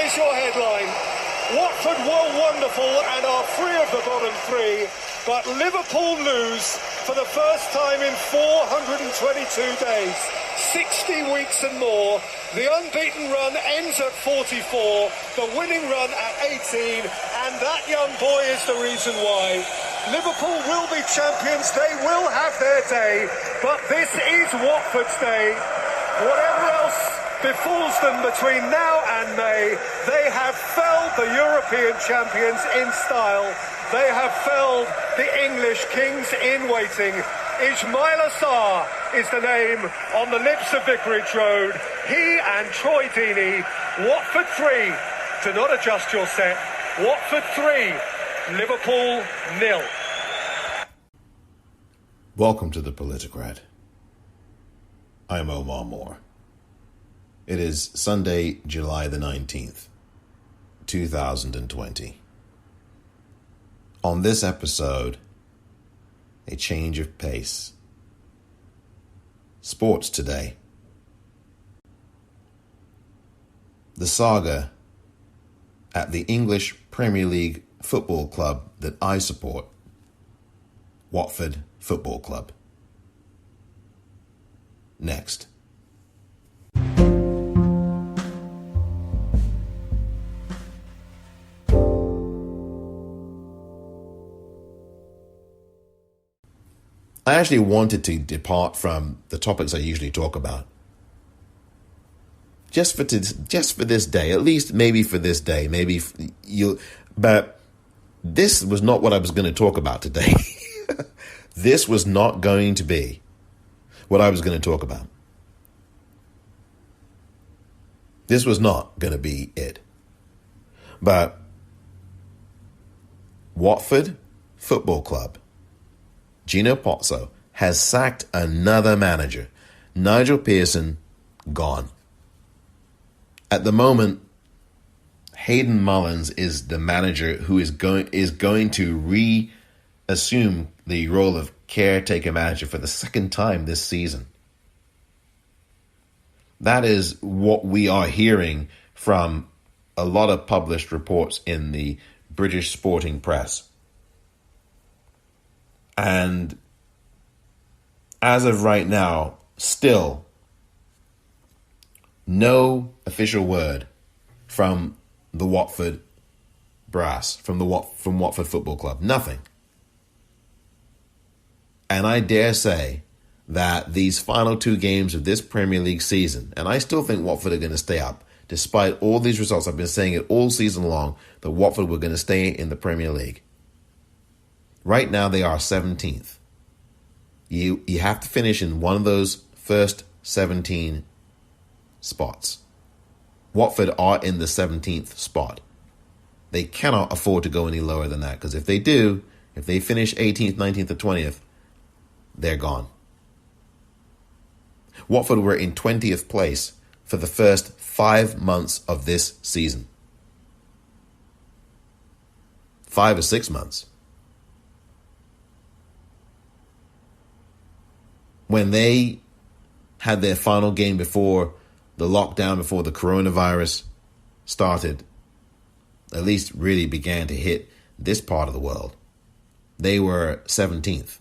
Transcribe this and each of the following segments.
is your headline. Watford were wonderful and are free of the bottom three, but Liverpool lose for the first time in 422 days, 60 weeks and more. The unbeaten run ends at 44, the winning run at 18, and that young boy is the reason why. Liverpool will be champions, they will have their day, but this is Watford's day. Whatever else befalls them between now and May, they have felled the European champions in style. They have felled the English kings in waiting. Ismail Assar is the name on the lips of Vicarage Road. He and Troy Deeney. Watford 3. Do not adjust your set. Watford 3. Liverpool 0. Welcome to the Politicrat. I'm Omar Moore. It is Sunday, July the 19th, 2020. On this episode, a change of pace. Sports today. The saga at the English Premier League football club that I support, Watford Football Club. Next. I actually wanted to depart from the topics I usually talk about. Just for this day, at least maybe for this day, but this was not what I was going to talk about today. This was not going to be what I was going to talk about. This was not going to be it. But Watford Football Club, Gino Pozzo, has sacked another manager. Nigel Pearson, gone. At the moment, Hayden Mullins is the manager who is going to reassume the role of caretaker manager for the second time this season. That is what we are hearing from a lot of published reports in the British sporting press. And as of right now, still no official word from the Watford brass, from Watford Football Club. Nothing. And I dare say that these final two games of this Premier League season, and I still think Watford are going to stay up, despite all these results. I've been saying it all season long, that Watford were going to stay in the Premier League. Right now, they are 17th. You have to finish in one of those first 17 spots. Watford are in the 17th spot. They cannot afford to go any lower than that, because if they do, if they finish 18th, 19th, or 20th, they're gone. Watford were in 20th place for the first 5 months of this season. 5 or 6 months. When they had their final game before the lockdown, before the coronavirus started, at least really began to hit this part of the world, they were 17th.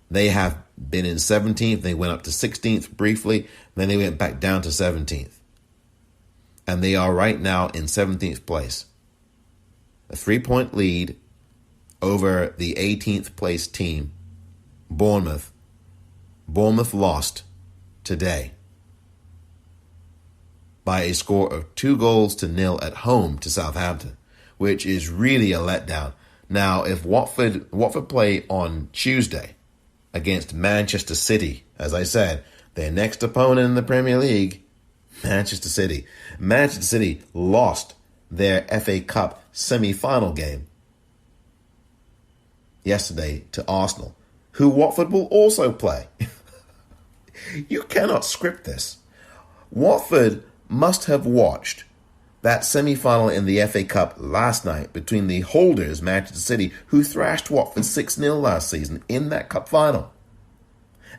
They have been in 17th. They went up to 16th briefly. Then they went back down to 17th. And they are right now in 17th place. A 3-point lead over the 18th place team, Bournemouth. Bournemouth lost today by a score of 2-0 at home to Southampton, which is really a letdown. Now, if Watford play on Tuesday against Manchester City, as I said, their next opponent in the Premier League, Manchester City. Manchester City lost their FA Cup semi-final game yesterday to Arsenal, who Watford will also play. You cannot script this. Watford must have watched that semi-final in the FA Cup last night between the holders, Manchester City, who thrashed Watford 6-0 last season in that cup final,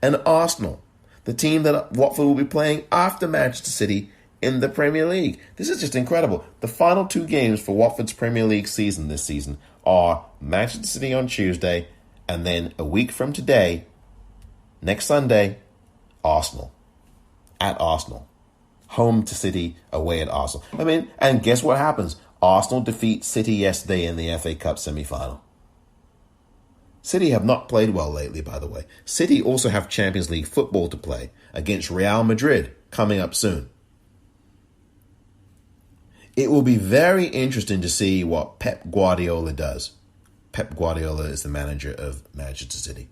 and Arsenal, the team that Watford will be playing after Manchester City in the Premier League. This is just incredible. The final 2 games for Watford's Premier League season this season are Manchester City on Tuesday, and then a week from today, next Sunday, Arsenal. At Arsenal. Home to City, away at Arsenal. I mean, and guess what happens? Arsenal defeat City yesterday in the FA Cup semi-final. City have not played well lately, by the way. City also have Champions League football to play against Real Madrid coming up soon. It will be very interesting to see what Pep Guardiola does. Pep Guardiola is the manager of Manchester City.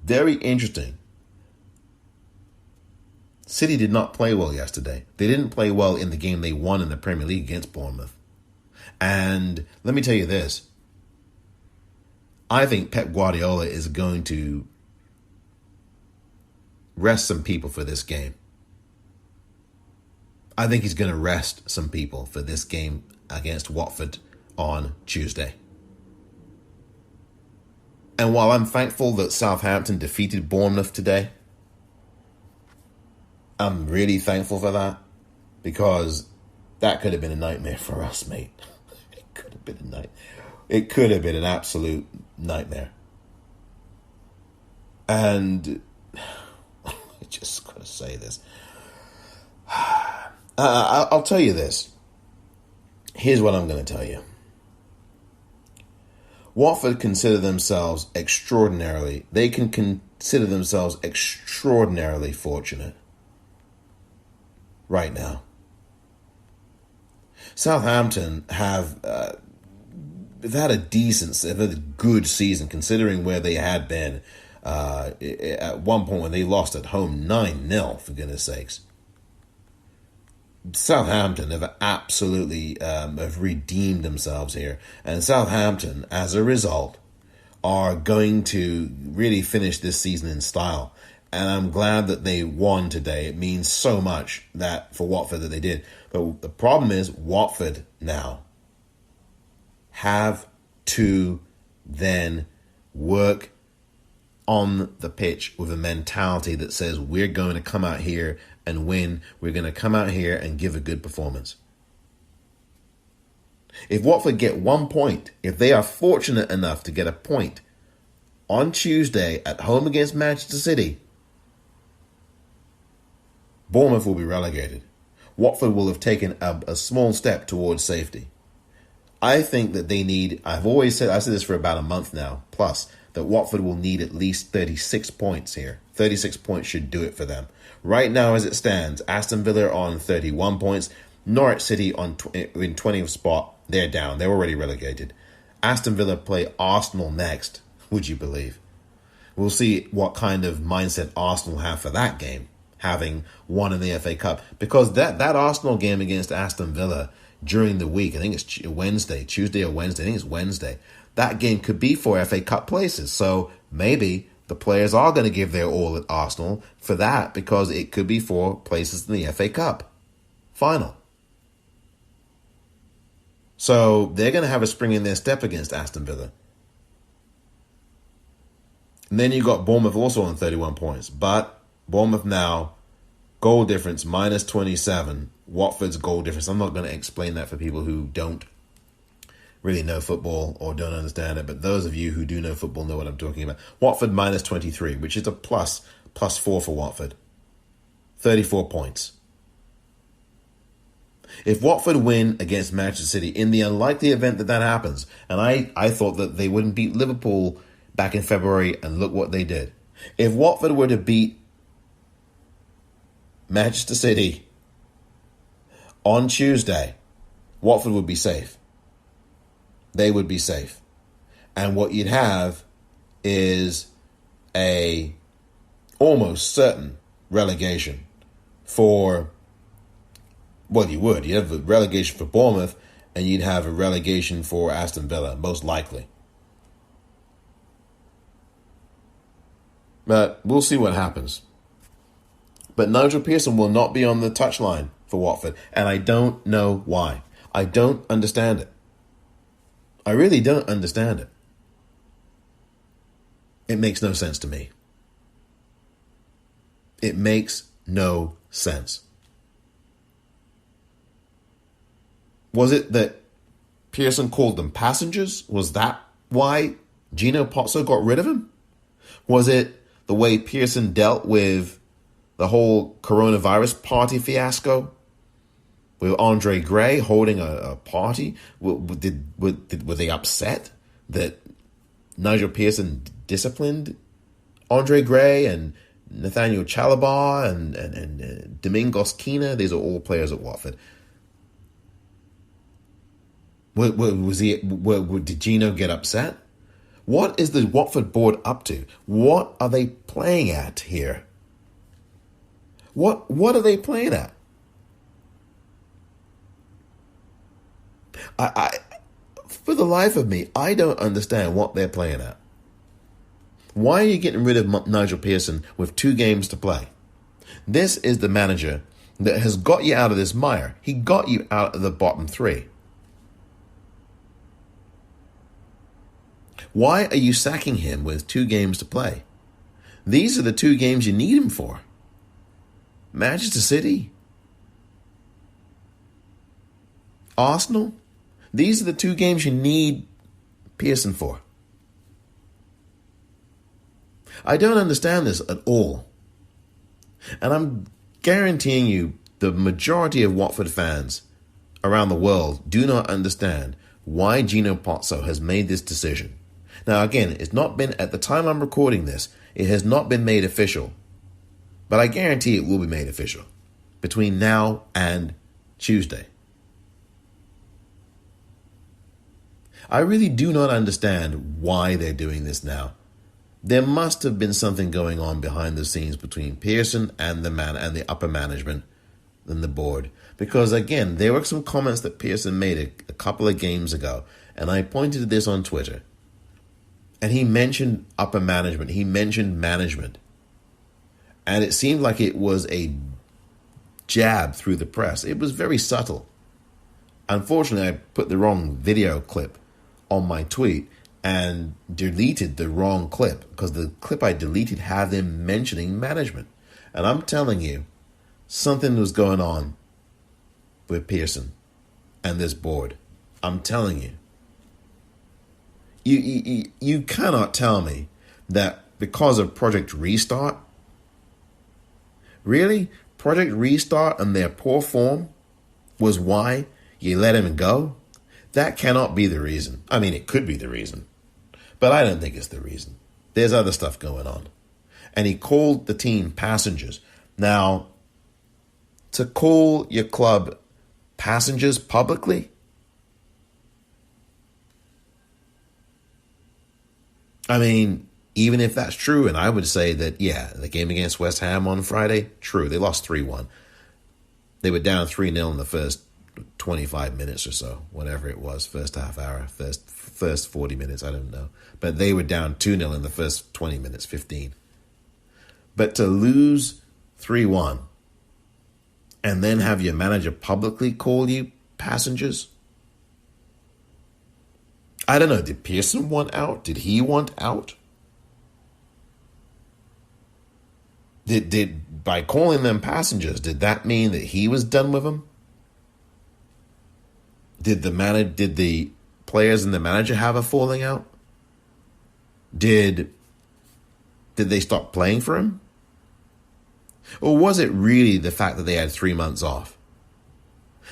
Very interesting. City did not play well yesterday. They didn't play well in the game they won in the Premier League against Bournemouth. And let me tell you this. I think Pep Guardiola is going to rest some people for this game. I think he's going to rest some people for this game against Watford on Tuesday. And while I'm thankful that Southampton defeated Bournemouth today, I'm really thankful for that, because that could have been a nightmare for us, mate. It could have been a night. It could have been an absolute nightmare. And I just got to say this. I'll tell you this. Here's what I'm going to tell you. Watford consider themselves extraordinarily. They can consider themselves extraordinarily fortunate right now. Southampton have they've had a good season considering where they had been at one point when they lost at home 9-0, for goodness sakes. Southampton have absolutely have redeemed themselves here. And Southampton, as a result, are going to really finish this season in style. And I'm glad that they won today. It means so much that for Watford that they did. But the problem is Watford now have to then work on the pitch with a mentality that says we're going to come out here and win. We're going to come out here and give a good performance. If Watford get 1 point, if they are fortunate enough to get a point on Tuesday at home against Manchester City, Bournemouth will be relegated. Watford will have taken a small step towards safety. I think that they need, I've said this for about a month now, plus, that Watford will need at least 36 points here. 36 points should do it for them. Right now, as it stands, Aston Villa on 31 points. Norwich City in 20th spot. They're down. They're already relegated. Aston Villa play Arsenal next. Would you believe? We'll see what kind of mindset Arsenal have for that game, having won in the FA Cup. Because that Arsenal game against Aston Villa during the week, I think it's Tuesday or Wednesday. I think it's Wednesday. That game could be for FA Cup places. So maybe the players are going to give their all at Arsenal for that, because it could be for places in the FA Cup final. So they're going to have a spring in their step against Aston Villa. And then you got Bournemouth also on 31 points. But Bournemouth now, goal difference minus 27. Watford's goal difference. I'm not going to explain that for people who don't really know football or don't understand it, but those of you who do know football know what I'm talking about. Watford minus 23, which is a plus 4 for Watford. 34 points. If Watford win against Manchester City, in the unlikely event that happens, and I thought that they wouldn't beat Liverpool back in February, and look what they did. If Watford were to beat Manchester City on Tuesday, Watford would be safe. They would be safe. And what you'd have is a almost certain relegation for, well, you'd have a relegation for Bournemouth, and you'd have a relegation for Aston Villa, most likely. But we'll see what happens. But Nigel Pearson will not be on the touchline for Watford, and I don't know why. I don't understand it. I really don't understand it. It makes no sense to me. It makes no sense. Was it that Pearson called them passengers? Was that why Gino Pozzo got rid of him? Was it the way Pearson dealt with the whole coronavirus party fiasco with Andre Gray holding a party? Were they upset that Nigel Pearson disciplined Andre Gray and Nathaniel Chalobah and Domingos Quina? These are all players at Watford. Did Gino get upset? What is the Watford board up to? What are they playing at here? What are they playing at? I for the life of me, I don't understand what they're playing at. Why are you getting rid of Nigel Pearson with 2 games to play? This is the manager that has got you out of this mire. He got you out of the bottom 3. Why are you sacking him with 2 games to play? These are the 2 games you need him for. Manchester City, Arsenal. These are the 2 games you need Pearson for. I don't understand this at all. And I'm guaranteeing you the majority of Watford fans around the world do not understand why Gino Pozzo has made this decision. Now, again, it's not been, at the time I'm recording this, it has not been made official. But I guarantee it will be made official between now and Tuesday. I really do not understand why they're doing this now. There must have been something going on behind the scenes between Pearson and the upper management and the board. Because again, there were some comments that Pearson made a couple of games ago, and I pointed to this on Twitter. And he mentioned upper management. He mentioned management. And it seemed like it was a jab through the press. It was very subtle. Unfortunately, I put the wrong video clip on my tweet and deleted the wrong clip, because the clip I deleted had them mentioning management. And I'm telling you, something was going on with Pearson and this board. I'm telling you. You cannot tell me that because of Project Restart, really? Project Restart and their poor form was why you let him go? That cannot be the reason. I mean, it could be the reason, but I don't think it's the reason. There's other stuff going on. And he called the team passengers. Now, to call your club passengers publicly, I mean, even if that's true, and I would say that, yeah, the game against West Ham on Friday, true, they lost 3-1. They were down 3-0 in the first 25 minutes or so, whatever it was, first half hour, first 40 minutes, I don't know. But they were down 2-0 in the first 20 minutes, 15. But to lose 3-1 and then have your manager publicly call you passengers? I don't know, did Pearson want out? Did he want out? Did by calling them passengers, did that mean that he was done with them? Did the players and the manager have a falling out? Did they stop playing for him? Or was it really the fact that they had 3 months off?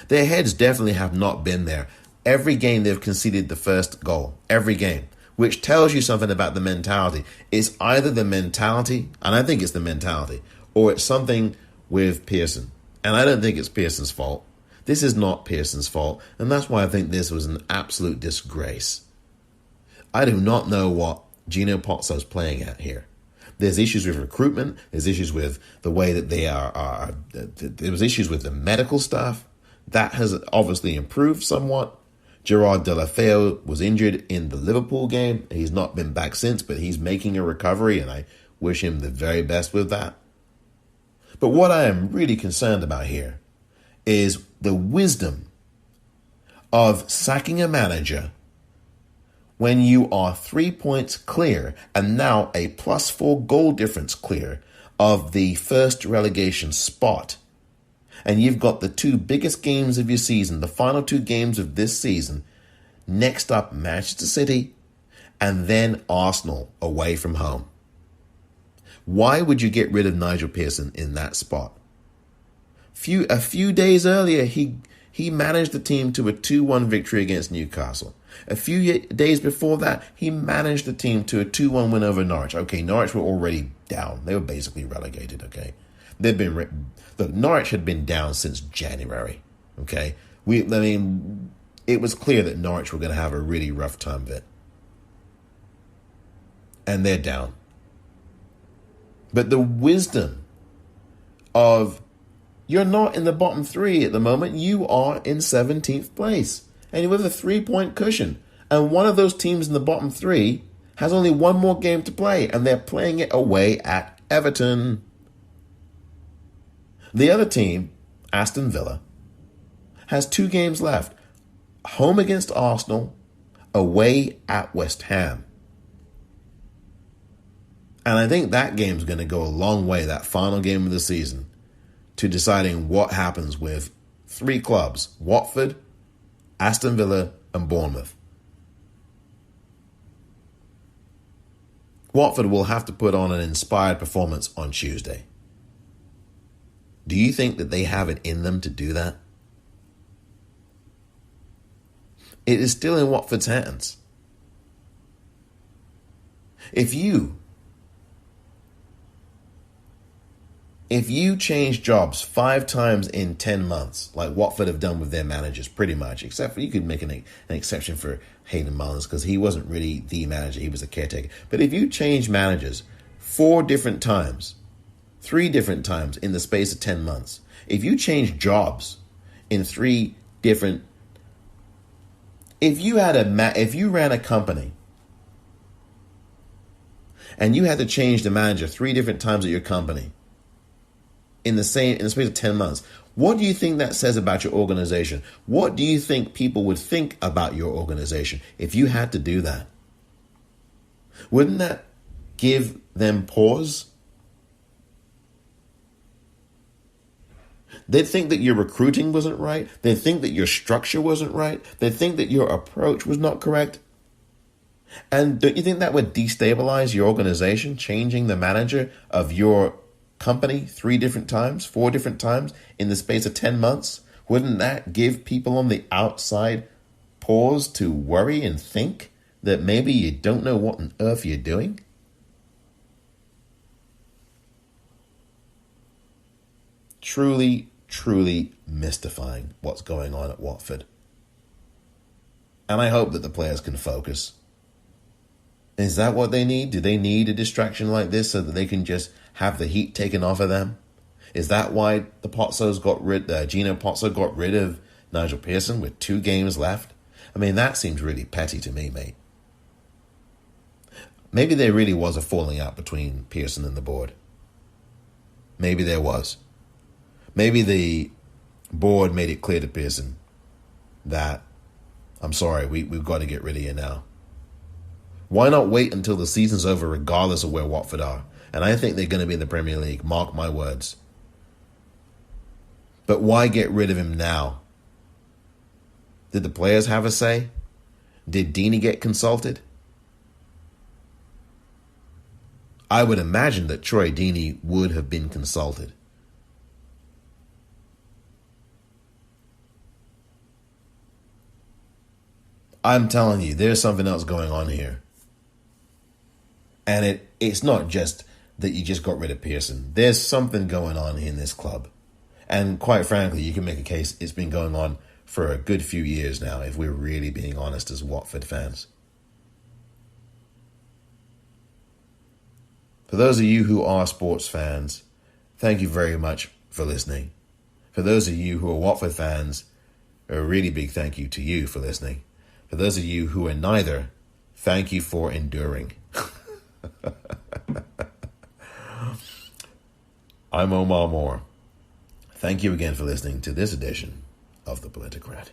Their heads definitely have not been there. Every game they've conceded the first goal. Every game. Which tells you something about the mentality. It's either the mentality, and I think it's the mentality, or it's something with Pearson. And I don't think it's Pearson's fault. This is not Pearson's fault. And that's why I think this was an absolute disgrace. I do not know what Gino Pozzo's playing at here. There's issues with recruitment. There's issues with the way that they are. There was issues with the medical staff. That has obviously improved somewhat. Gerard Deulofeu was injured in the Liverpool game. He's not been back since, but he's making a recovery, and I wish him the very best with that. But what I am really concerned about here is the wisdom of sacking a manager when you are 3 points clear and now a +4 goal difference clear of the first relegation spot. and you've got the two biggest games of your season, the final two games of this season, next up Manchester City and then Arsenal away from home. Why would you get rid of Nigel Pearson in that spot? A few days earlier, he managed the team to a 2-1 victory against Newcastle. A few days before that, he managed the team to a 2-1 win over Norwich. Okay, Norwich were already down. They were basically relegated, okay? Norwich had been down since January, okay? It was clear that Norwich were going to have a really rough time of it. And they're down. But the wisdom of you're not in the bottom three at the moment. You are in 17th place. And with a 3-point cushion. And one of those teams in the bottom three has only one more game to play. And they're playing it away at Everton. The other team, Aston Villa, has 2 games left. Home against Arsenal, away at West Ham. And I think that game's going to go a long way, that final game of the season, to deciding what happens with 3 clubs, Watford, Aston Villa, and Bournemouth. Watford will have to put on an inspired performance on Tuesday. Do you think that they have it in them to do that? It is still in Watford's hands. If you change jobs 5 times in 10 months, like Watford have done with their managers pretty much, except for you could make an exception for Hayden Mullins because he wasn't really the manager, he was a caretaker. But if you change managers 4 different times, 3 different times in the space of 10 months, if you change jobs in 3 different, if you ran a company and you had to change the manager 3 different times at your company, in the space of 10 months, what do you think that says about your organization? What do you think people would think about your organization if you had to do that? Wouldn't that give them pause? They'd think that your recruiting wasn't right. They'd think that your structure wasn't right. They'd think that your approach was not correct. And don't you think that would destabilize your organization, changing the manager of your company 3 different times, 4 different times in the space of 10 months? Wouldn't that give people on the outside pause to worry and think that maybe you don't know what on earth you're doing? Truly, truly mystifying what's going on at Watford. And I hope that the players can focus. Is that what they need? Do they need a distraction like this so that they can just have the heat taken off of them? Is that why Gino Pozzo got rid of Nigel Pearson with 2 games left? I mean, that seems really petty to me, mate. Maybe there really was a falling out between Pearson and the board. Maybe there was. Maybe the board made it clear to Pearson that, I'm sorry, we've got to get rid of you now. Why not wait until the season's over regardless of where Watford are? And I think they're going to be in the Premier League, mark my words. But why get rid of him now? Did the players have a say? Did Deeney get consulted? I would imagine that Troy Deeney would have been consulted. I'm telling you, there's something else going on here. And it's not just that you just got rid of Pearson. There's something going on in this club. And quite frankly, you can make a case it's been going on for a good few years now, if we're really being honest as Watford fans. For those of you who are sports fans, thank you very much for listening. For those of you who are Watford fans, a really big thank you to you for listening. For those of you who are neither, thank you for enduring. I'm Omar Moore. Thank you again for listening to this edition of The Politicrat.